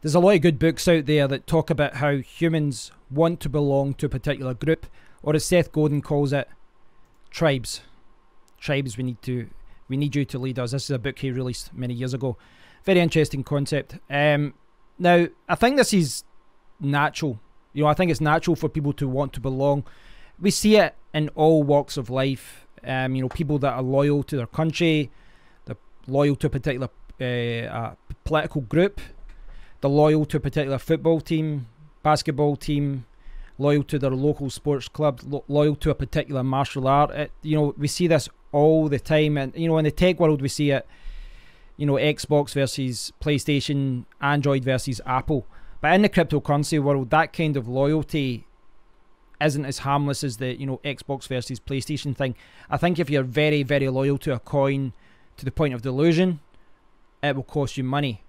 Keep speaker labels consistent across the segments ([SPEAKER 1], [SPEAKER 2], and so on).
[SPEAKER 1] There's a lot of good books out there that talk about how humans want to belong to a particular group, or as Seth Godin calls it, tribes. Tribes, we need you to lead us. This is a book he released many years ago. Very interesting concept. Now, I think this is natural. I think it's natural for people to want to belong. We see it in all walks of life. People that are loyal to their country, they're loyal to a particular political group, they're loyal to a particular football team, basketball team, loyal to their local sports club, loyal to a particular martial art. We see this all the time, and in the tech world we see it. Xbox versus PlayStation, Android versus Apple. But in the cryptocurrency world, that kind of loyalty isn't as harmless as the Xbox versus PlayStation thing. I think if you're very, very loyal to a coin to the point of delusion, it will cost you money.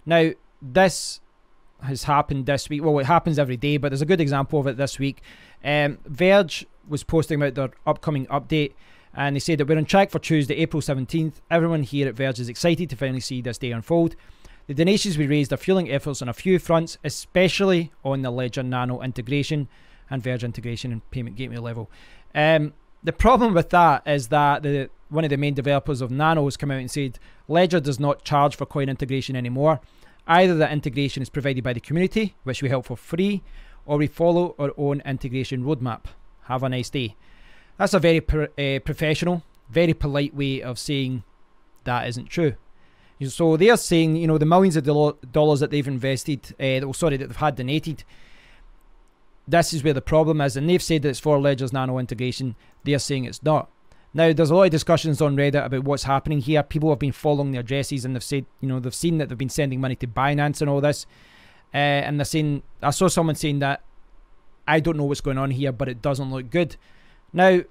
[SPEAKER 1] Now, this has happened this week. Well, it happens every day, but there's a good example of it this week. Verge was posting about their upcoming update, and they said that we're on track for Tuesday, April 17th. Everyone here at Verge is excited to finally see this day unfold. The donations we raised are fueling efforts on a few fronts, especially on the Ledger Nano integration and Verge integration and payment gateway level. The problem with that is that one of the main developers of Nano has come out and said Ledger does not charge for coin integration anymore. Either the integration is provided by the community, which we help for free, or we follow our own integration roadmap. Have a nice day. That's a very professional, very polite way of saying that isn't true. So they are saying, the millions of dollars that they've invested, that they've had donated, this is where the problem is, and they've said that it's for Ledger's Nano integration. They're saying it's not. Now, there's a lot of discussions on Reddit about what's happening here. People have been following the addresses, and they've said, they've seen that they've been sending money to Binance and all this, and they're saying, I saw someone saying that, I don't know what's going on here, but it doesn't look good. Now,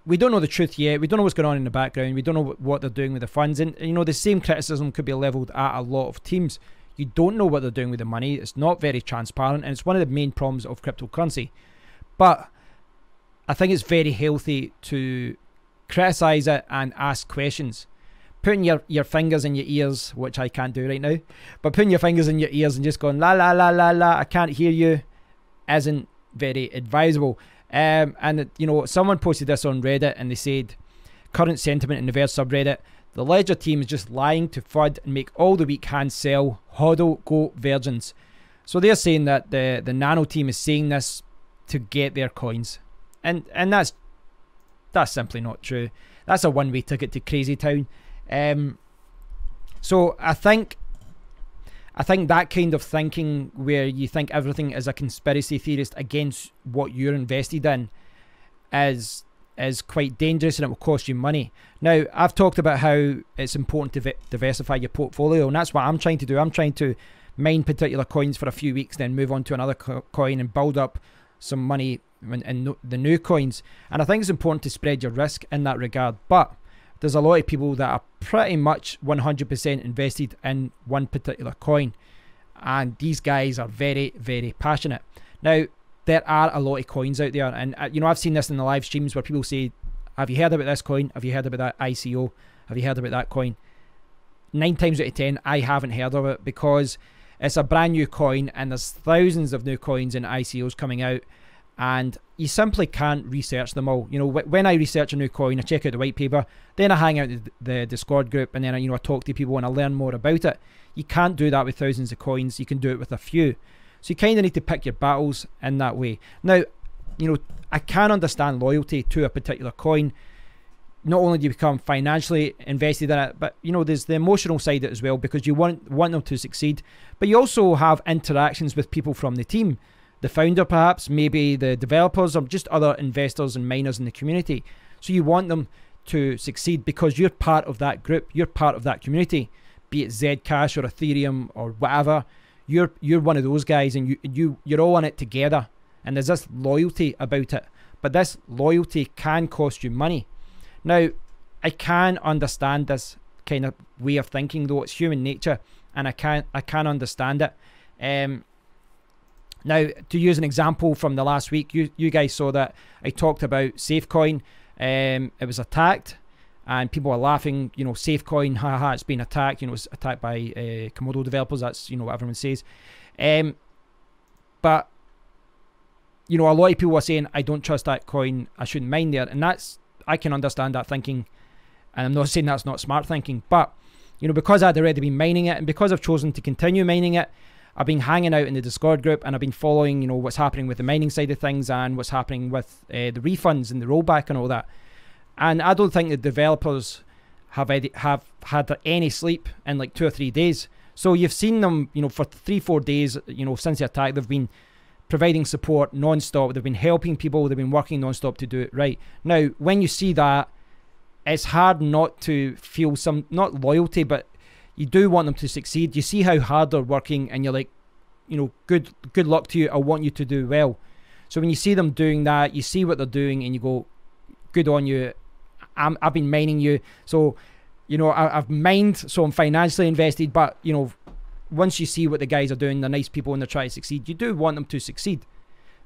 [SPEAKER 1] we don't know the truth yet. We don't know what's going on in the background. We don't know what they're doing with the funds. And, the same criticism could be levelled at a lot of teams. You don't know what they're doing with the money. It's not very transparent, and it's one of the main problems of cryptocurrency. But I think it's very healthy to criticise it and ask questions. Putting your fingers in your ears, which I can't do right now, but putting your fingers in your ears and just going, la, la, la, la, la, I can't hear you, isn't very advisable. Someone posted this on Reddit, and they said, current sentiment in the Verge subreddit, the Ledger team is just lying to FUD and make all the weak hands sell. HODL, go virgins. So they're saying that the Nano team is saying this to get their coins. And that's simply not true. That's a one-way ticket to Crazy Town. So I think that kind of thinking, where you think everything is a conspiracy theorist against what you're invested in, is quite dangerous, and it will cost you money. Now, I've talked about how it's important to diversify your portfolio, and that's what I'm trying to do. I'm trying to mine particular coins for a few weeks, then move on to another coin and build up some money in the new coins. And I think it's important to spread your risk in that regard. But there's a lot of people that are pretty much 100% invested in one particular coin, and these guys are very, very passionate. Now, there are a lot of coins out there, and I've seen this in the live streams where people say, have you heard about this coin? Have you heard about that ICO? Have you heard about that coin? 9 times out of 10, I haven't heard of it, because it's a brand new coin, and there's thousands of new coins and ICOs coming out, and you simply can't research them all. When I research a new coin, I check out the white paper, then I hang out the Discord group, and then I talk to people and I learn more about it. You can't do that with thousands of coins. You can do it with a few. So you kind of need to pick your battles in that way. Now, I can understand loyalty to a particular coin. Not only do you become financially invested in it, but there's the emotional side of it as well, because you want them to succeed. But you also have interactions with people from the team, the founder perhaps, maybe the developers, or just other investors and miners in the community. So you want them to succeed because you're part of that group, you're part of that community, be it Zcash or Ethereum or whatever. You're one of those guys, and you're all in it together, and there's this loyalty about it. But this loyalty can cost you money. Now, I can understand this kind of way of thinking, though. It's human nature, and I can understand it. Now, to use an example from the last week, you guys saw that I talked about Safecoin. It was attacked, and people are laughing. You know, Safecoin, haha, it's been attacked. You know, it's attacked by Komodo developers. That's, you know, what everyone says. But you know, a lot of people are saying, I don't trust that coin, I shouldn't mine there, and that's, I can understand that thinking, and I'm not saying that's not smart thinking, but you know, because I'd already been mining it, and because I've chosen to continue mining it, I've been hanging out in the Discord group, and I've been following, you know, what's happening with the mining side of things and what's happening with the refunds and the rollback and all that. And I don't think the developers have had any sleep in like 2 or 3 days. So you've seen them, you know, for 3-4 days, you know, since the attack, they've been providing support non-stop. They've been helping people. They've been working non-stop to do it right. Now, when you see that, it's hard not to feel some, not loyalty, but you do want them to succeed. You see how hard they're working, and you're like, you know, good luck to you. I want you to do well. So when you see them doing that, you see what they're doing, and you go, good on you. I've been mining you. So, you know, I've mined, so I'm financially invested. But, you know, once you see what the guys are doing, they're nice people and they're trying to succeed, you do want them to succeed.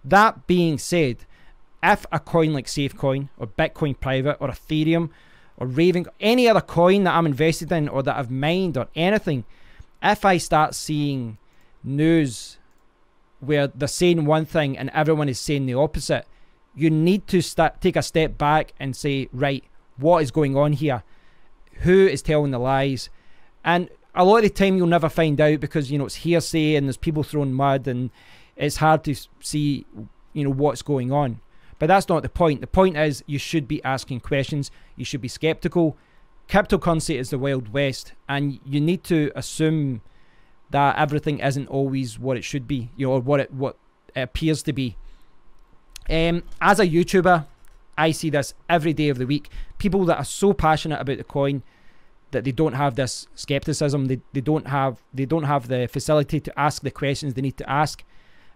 [SPEAKER 1] That being said, if a coin like Safecoin or Bitcoin Private or Ethereum or Raven, any other coin that I'm invested in or that I've mined or anything, if I start seeing news where they're saying one thing and everyone is saying the opposite, you need to take a step back and say, right, what is going on here? Who is telling the lies? And a lot of the time you'll never find out, because, you know, it's hearsay and there's people throwing mud and it's hard to see, you know, what's going on. But that's not the point. The point is, you should be asking questions. You should be skeptical. Cryptocurrency is the Wild West, and you need to assume that everything isn't always what it should be, you know, or what it appears to be. As a YouTuber, I see this every day of the week. People that are so passionate about the coin that they don't have this skepticism. They don't have the facility to ask the questions they need to ask.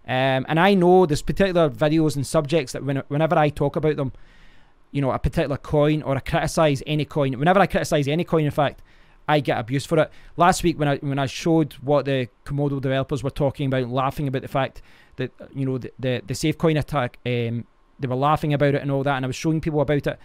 [SPEAKER 1] And I know there's particular videos and subjects that whenever I talk about them, you know, a particular coin, or I criticize any coin, whenever I criticize any coin, in fact, I get abuse for it. Last week when I showed what the Komodo developers were talking about, laughing about the fact that, you know, the Safecoin attack, they were laughing about it and all that, and I was showing people about it,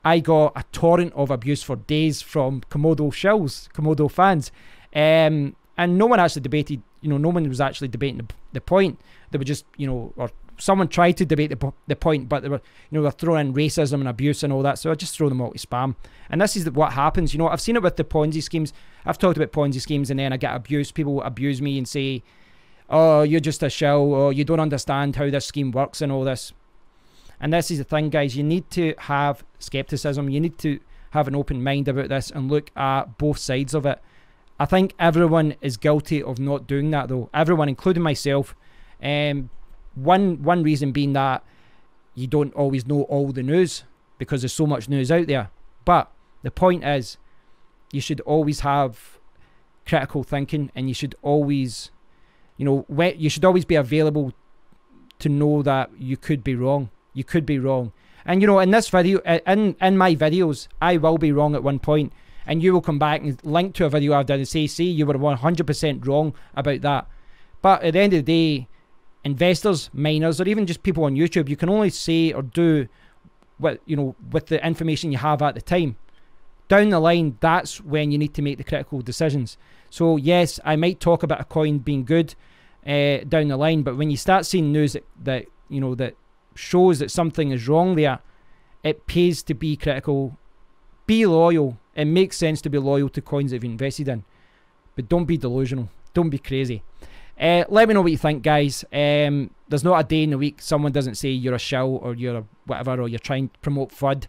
[SPEAKER 1] I got a torrent of abuse for days from Komodo shills, Komodo fans. And no one actually debated, you know, no one was actually debating the point. They were just, you know, or someone tried to debate the point, but they were, you know, they're throwing in racism and abuse and all that. So I just throw them all to spam. And this is what happens. You know, I've seen it with the Ponzi schemes. I've talked about Ponzi schemes, and then I get abused. People abuse me and say, oh, you're just a shill, or you don't understand how this scheme works and all this. And this is the thing, guys. You need to have skepticism. You need to have an open mind about this and look at both sides of it. I think everyone is guilty of not doing that, though. Everyone, including myself. One reason being that you don't always know all the news, because there's so much news out there. But the point is, you should always have critical thinking, and you should always, you know, you should always be available to know that you could be wrong. You could be wrong. And, you know, in this video, in my videos, I will be wrong at one point, and you will come back and link to a video I've done and say, see, you were 100% wrong about that. But at the end of the day, investors, miners, or even just people on YouTube, you can only say or do what, you know, with the information you have at the time. Down the line, that's when you need to make the critical decisions. So yes, I might talk about a coin being good down the line, but when you start seeing news that you know, that shows that something is wrong there, it pays to be critical. Be loyal. It makes sense to be loyal to coins that you've invested in, but don't be delusional. Don't be crazy. Let me know what you think, guys. There's not a day in the week someone doesn't say you're a shill, or you're a whatever, or you're trying to promote FUD.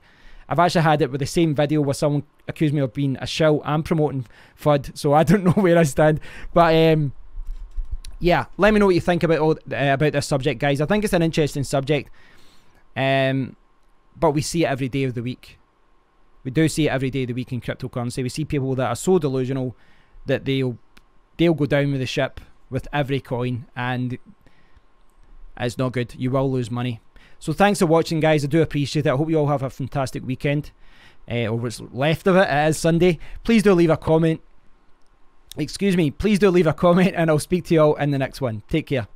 [SPEAKER 1] I've actually had it with the same video where someone accused me of being a shill and promoting FUD, so I don't know where I stand. But yeah, let me know what you think about this subject, guys. I think it's an interesting subject, but we see it every day of the week. We do see it every day of the week in cryptocurrency. We see people that are so delusional that they'll go down with the ship with every coin, and it's not good. You will lose money. So thanks for watching, guys. I do appreciate it. I hope you all have a fantastic weekend, or what's left of it. It is Sunday. Please do leave a comment. Excuse me. Please do leave a comment, and I'll speak to you all in the next one. Take care.